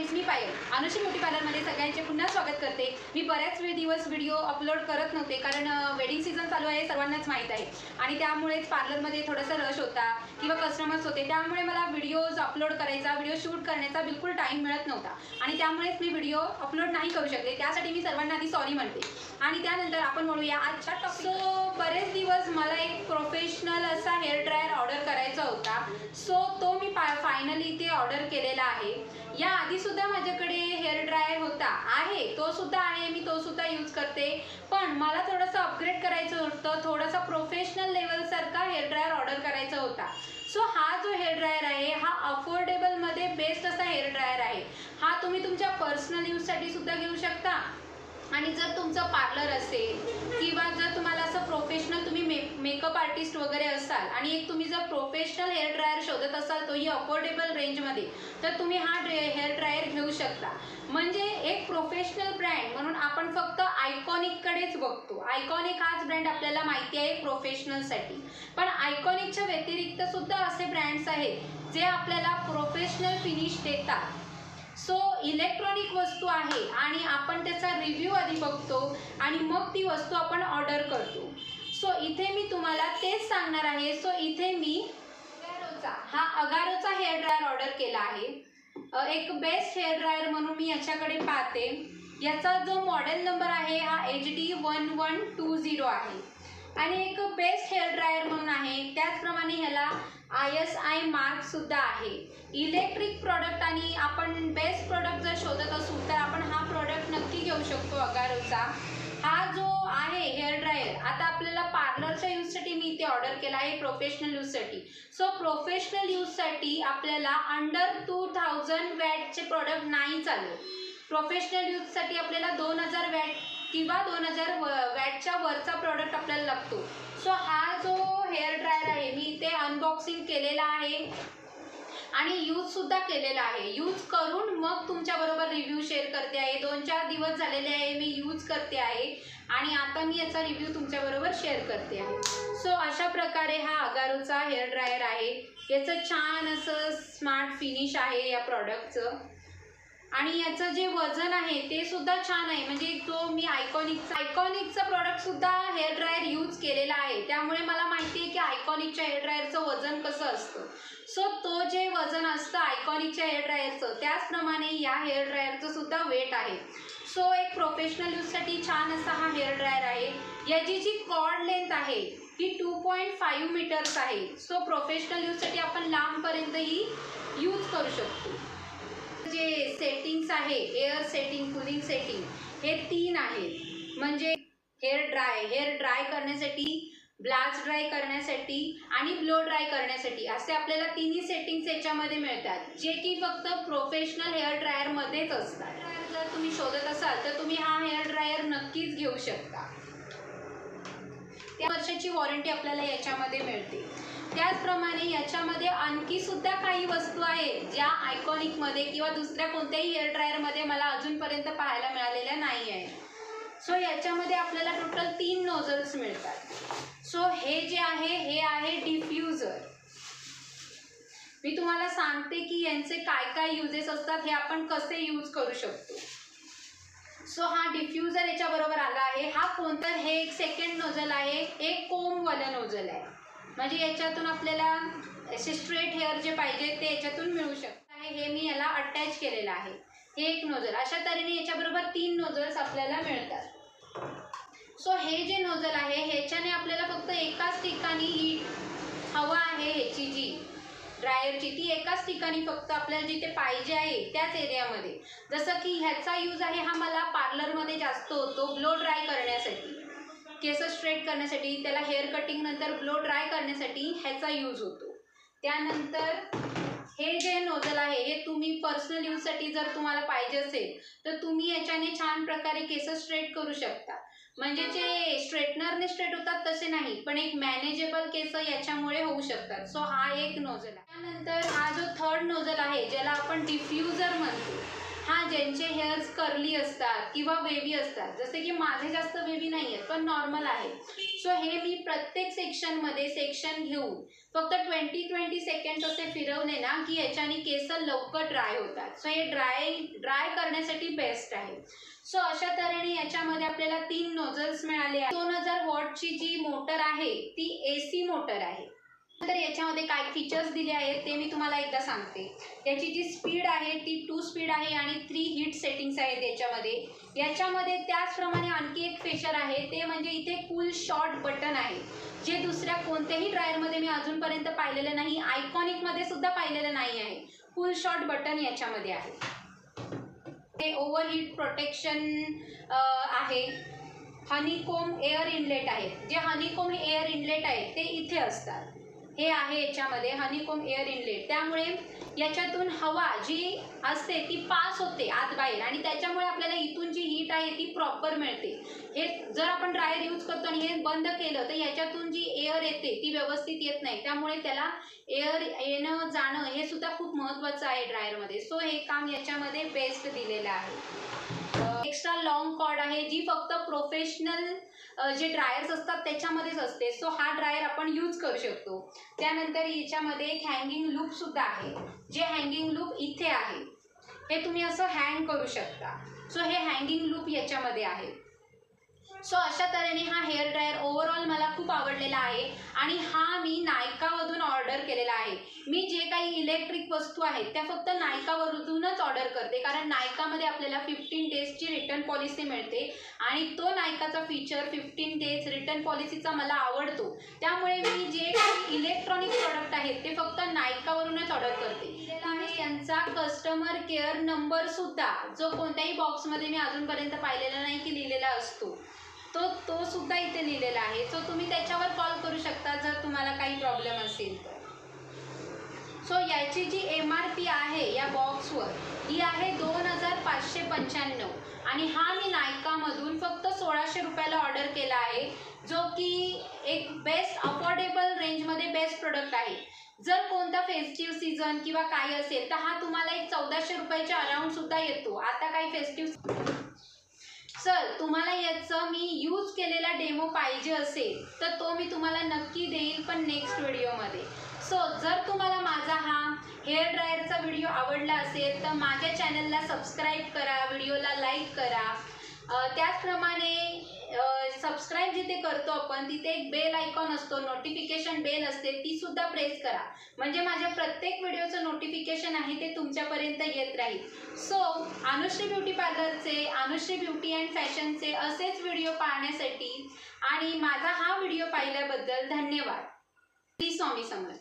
Friends, मी पायल Anushree beauty पार्लरमध्ये सगळ्यांचे पुन्हा स्वागत करते। मी बऱ्याच दिवस व्हिडिओ अपलोड करत नव्हते कारण वेडिंग सीझन चालू आहे, सर्वांनाच माहीत आहे आणि त्यामुळेच पार्लरमध्ये थोडासा रश होता किंवा कस्टमर्स होते, त्यामुळे मला व्हिडिओज अपलोड करायचा, व्हिडिओ शूट करण्याचा बिलकुल टाईम मिळत नव्हता आणि त्यामुळेच मी व्हिडिओ अपलोड नाही करू शकले। त्यासाठी मी सर्वांना आधी सॉरी म्हणते आणि त्यानंतर आपण बोलूया आजच्या टॉपिक। बरेच दिवस मला एक प्रोफेशनल असा हेअर ड्रायर ऑर्डर करायचा होता, सो तो मी फायनली ते ऑर्डर केलेला आहे। या आधी सुद्धा माझ्याकडे हेअर ड्रायर होता आहे, तो सुद्धा आहे, मी तो सुद्धा यूज करते, पण मला थोडंसं अपग्रेड करायचं होतं, थोडासा प्रोफेशनल लेवल सारखा हेअर ड्रायर ऑर्डर करायचा होता। सो हा जो हेअर ड्रायर आहे हा अफोर्डेबलमध्ये बेस्ट असा हेअर ड्रायर आहे। हा तुम्ही तुमच्या पर्सनल यूजसाठी सुद्धा घेऊ शकता आणि जर तुमचं पार्लर असेल किंवा जर तुम्हाला असं प्रोफेशनल तुम्ही मेकअप आर्टिस्ट वगैरे असाल आणि एक तुम्ही जर प्रोफेशनल हेअर ड्रायर शोधत असाल तोही अफोर्डेबल रेंजमध्ये, तर तुम्ही हा हेअर ड्रायर घेऊ शकता। म्हणजे एक प्रोफेशनल ब्रँड म्हणून आपण फक्त आयकॉनिककडेच बघतो। आयकॉनिक हाच ब्रँड आपल्याला माहिती आहे प्रोफेशनलसाठी, पण आयकॉनिकच्या व्यतिरिक्त सुद्धा असे ब्रँड्स आहेत जे आपल्याला प्रोफेशनल फिनिश देतात। सो इलेक्ट्रॉनिक वस्तू आहे आणि आपण त्याचा रिव्ह्यू आधी बघतो आणि मग ती वस्तू आपण ऑर्डर करतो। सो इथे मी तुम्हाला तेच सांगणार आहे। सो इथे मी अगारोचा हेअर ड्रायर ऑर्डर केला आहे। एक बेस्ट हेअर ड्रायर म्हणून मी याच्याकडे पाहते। याचा जो मॉडेल नंबर आहे हा HD1120 आहे आणि एक बेस्ट हेअर ड्रायर म्हणून आहे। त्याचप्रमाणे ह्याला ISI मार्क सुद्धा आहे। इलेक्ट्रिक प्रोडक्ट आणि आपण बेस्ट प्रोडक्ट जर शोधत असू तर आपण हा प्रोडक्ट नक्की घेऊ शकतो अगारोचा। हा जो आहे हेअर ड्रायर आता आपल्याला पार्लरच्या यूजसाठी मी इथे ऑर्डर केला आहे, प्रोफेशनल यूजसाठी। सो प्रोफेशनल यूजसाठी आपल्याला अंडर 2000 वॅटचे प्रोडक्ट नाही चालत। प्रोफेशनल यूजसाठी आपल्याला 2000 वॅट किंवा 2000 वॅटच्या वरचा प्रोडक्ट आपल्याला लागतो। सो हा जो हेअर ड्रायर आहे मी इथे अनबॉक्सिंग केलेला आहे आणि यूजसुद्धा केलेला आहे। यूज करून मग तुमच्याबरोबर रिव्ह्यू शेअर करते आहे। 2-4 दिवस झालेले आहे मी यूज करते आहे आणि आता मी याचा रिव्ह्यू तुमच्याबरोबर शेअर करते आहे। सो अशा प्रकारे हा अगारोचा हेअर ड्रायर आहे। याचं छान असं स्मार्ट फिनिश आहे या प्रॉडक्टचं आणि याचं जे वजन आहे ते सुद्धा छान आहे। म्हणजे तो मी आयकॉनिकचा प्रॉडक्टसुद्धा हेअर ड्रायर यूज केलेला आहे, त्यामुळे मला माहिती आहे की आयकॉनिकच्या हेअर ड्रायरचं वजन कसं असतं। सो तो जे वजन असतं आयकॉनिकच्या हेअर ड्रायरचं त्याचप्रमाणे या हेअर ड्रायरचं सुद्धा वेट आहे। सो एक प्रोफेशनल यूजसाठी छान असा हा हेअर ड्रायर आहे। याची जी कॉर्ड लेंथ आहे ही 2.5 मीटर्स आहे। सो प्रोफेशनल यूजसाठी आपण लांबपर्यंतही यूज करू शकतो। जे सेटिंग्स आहे एअर सेटिंग, कूलिंग सेटिंग हे 3 आहेत। म्हणजे हेअर ड्राय करण्यासाठी, ब्लास्ट ड्राय करण्यासाठी आणि ब्लो ड्राय करण्यासाठी असे आपल्याला तिन्ही सेटिंग्स याच्यामध्ये मिळतात, जे की फक्त प्रोफेशनल हेअर ड्रायरमध्येच असतात। जर तुम्ही शोधत असाल तर तुम्ही हा हेअर ड्रायर नक्कीच घेऊ शकता। त्या वर्षाची वॉरंटी आपल्याला याच्यामध्ये मिळते। त्याचप्रमाणे याच्यामध्ये आणखी सुद्धा काही वस्तू आहेत ज्या आयकॉनिकमध्ये किंवा दुसऱ्या कोणत्याही हेअर ड्रायरमध्ये मला अजूनपर्यंत पाहायला मिळालेल्या नाही आहेत। सो याच्यामध्ये आपल्याला टोटल 3 नोझल्स मिळतात। सो हे जे आहे हे आहे डिफ्युजर। मी तुम्हाला सांगते की यांचे काय काय युजेस असतात, हे आपण कसे यूज करू शकतो। सो हा डिफ्युजर याच्याबरोबर आला आहे। हा कोणता, हे एक सेकंड नोझल आहे, एक कोमवाला नोझल आहे। म्हणजे याच्यातून आपल्याला असे स्ट्रेट हेअर जे पाहिजे ते याच्यातून मिळू शकतं। हे मी याला अटॅच केलेलं आहे। हे एक नोझल, अशा तऱ्हेने याच्याबरोबर 3 नोझल्स आपल्याला मिळतात। सो हे जे नोझल आहे ह्याच्याने आपल्याला फक्त एकाच ठिकाणी ही हवा आहे, ह्याची जी ड्रायरची ती एकाच ठिकाणी फक्त आपल्याला जिथे पाहिजे आहे त्याच एरियामध्ये। जसं की ह्याचा यूज आहे हा मला पार्लरमध्ये जास्त होतो, ब्लो ड्राय करण्यासाठी, केस स्ट्रेट करण्यासाठी, त्याला हेअर कटिंग नंतर ब्लो ड्राय करण्यासाठी ह्याचा यूज होतो। त्यानंतर हे जे नोझल आहे हे तुम्ही पर्सनल यूजसाठी जर तुम्हाला पाहिजे असेल तर तुम्ही याच्याने छान प्रकारे केस स्ट्रेट करू शकता। म्हणजे जे स्ट्रेटनरने स्ट्रेट होतात तसे नाही, पण एक मॅनेजेबल केस याच्यामुळे होऊ शकतात। सो हा एक नोझल आहे। त्यानंतर हा जो थर्ड नोझल आहे ज्याला आपण डिफ्युजर म्हणतो, हा ज्यांचे हेअर्स कर्ली असतात किंवा वेवी असतात, जसे की माझे जास्त वेवी नाही आहेत पण नॉर्मल आहे, सो हे मी प्रत्येक सेक्शनमध्ये सेक्शन घेऊन फक्त 20-20 सेकंड्स असे फिरवले ना की याच्याने केस लवकर ड्राय होतात. सो हे ड्राय करण्यासाठी बेस्ट आहे. सो अशा तऱ्हेने याच्यामध्ये आपल्याला 3 नोझल्स मिळाले आहेत. 2000 वॉटची जी मोटर आहे ती AC मोटर आहे. तर याच्यामध्ये काय फीचर्स दिले आहेत ते मी तुम्हाला एकदा सांगते. याची जी स्पीड आहे ती 2 स्पीड आहे आणि 3 हीट सेटिंग्स आहेत याच्यामध्ये. याच्यामध्ये त्याचप्रमाणे आणखी एक फीचर आहे ते म्हणजे इथे कूल शॉट बटन आहे, जे दुसऱ्या कोणत्याही ड्रायरमध्ये मी अजूनपर्यंत पाहिलेलं नाही, आयकॉनिकमध्ये सुद्धा पाहिलेलं नाही आहे. कूल शॉट बटन याच्यामध्ये आहे. ते ओव्हरहीट प्रोटेक्शन आहे. हनीकोम एअर इनलेट आहेत. जे हनीकोम एअर इनलेट आहेत ते इथे असतात. हे आहे याच्यामध्ये हनीकोम एअर इनलेट. त्यामुळे याच्यातून हवा जी असते ती पास होते आत बाहेर आणि त्याच्यामुळे आपल्याला इथून जी हीट आहे ती प्रॉपर मिळते. हे जर आपण ड्रायर यूज करतो आणि हे बंद केलं तर याच्यातून जी एअर येते ती व्यवस्थित येत नाही. त्यामुळे त्याला एअर येणं जाणं हे सुद्धा खूप महत्त्वाचं आहे ड्रायरमध्ये. सो हे काम याच्यामध्ये बेस्ट दिलेलं आहे. एक्स्ट्रा लॉंग कॉर्ड आहे जी फक्त प्रोफेशनल जे ड्रायर्स असतात त्याच्यामध्येच असते. सो हा ड्रायर आपण यूज करू शकतो. त्यानंतर याच्यामध्ये एक हँगिंग लूप सुद्धा आहे. जे हँगिंग लूप इथे आहे हे तुम्ही असं हँग करू शकता. सो हे हँगिंग लूप याच्यामध्ये आहे. सो अशा तऱ्हेने हा हेअर ड्रायर ओव्हरऑल मला खूप आवडलेला आहे आणि हा मी नायकामधून ऑर्डर केलेला आहे. मी जे काही इलेक्ट्रिक वस्तू आहेत त्या फक्त नायकावरूनच ऑर्डर करते, कारण नायकामध्ये आपल्याला 15 डेजची रिटर्न पॉलिसी मिळते आणि तो नायकाचा फीचर 15 डेज रिटर्न पॉलिसीचा मला आवडतो. त्यामुळे मी जे काही इलेक्ट्रॉनिक प्रोडक्ट आहेत ते फक्त नायकावरूनच ऑर्डर करते. त्यांचा कस्टमर केअर नंबर सुद्धा जो कोणत्याही बॉक्समध्ये मी अजूनपर्यंत पाहिलेला नाही की लिहिलेला असतो, तो सुद्धा इथे लिहिलेला आहे. सो तुम्ही त्याच्यावर कॉल करू शकता जर तुम्हाला काही प्रॉब्लेम असेल तर. सो याची जी MRP आहे या बॉक्सवर ही आहे 2595 आणि हा मी नायकामधून फक्त 1600 रुपयाला ऑर्डर केला आहे, जो की एक बेस्ट अफोर्डेबल रेंजमध्ये बेस्ट प्रोडक्ट आहे. जर कोणता फेस्टिव्ह सीझन किंवा काही असेल तर हा तुम्हाला एक 1400 रुपयाच्या अराउंड सुद्धा येतो. आता काही फेस्टिव्ह सर तुम्हाला याचं मी यूज केलेला डेमो पाहिजे असेल तर तो मी तुम्हाला नक्की देईल, पण नेक्स्ट व्हिडिओमध्ये. सो जर तुम्हाला माझा हा हेअर ड्रायरचा व्हिडिओ आवडला असेल तर माझ्या चॅनलला सबस्क्राईब करा, व्हिडिओला लाईक करा. त्याचप्रमाणे सबस्क्राईब जिथे करतो आपण तिथे एक बेल आयकॉन असतो, नोटिफिकेशन बेल असते, ती सुद्धा प्रेस करा, म्हणजे माझ्या प्रत्येक व्हिडिओचं नोटिफिकेशन आहे ते तुमच्यापर्यंत येत राहील. सो अनुश्री ब्युटी पार्लरचे, अनुश्री ब्युटी अँड फॅशनचे असेच व्हिडिओ पाहण्यासाठी आणि माझा हा व्हिडिओ पाहिल्याबद्दल धन्यवाद. श्री स्वामी समर्थ.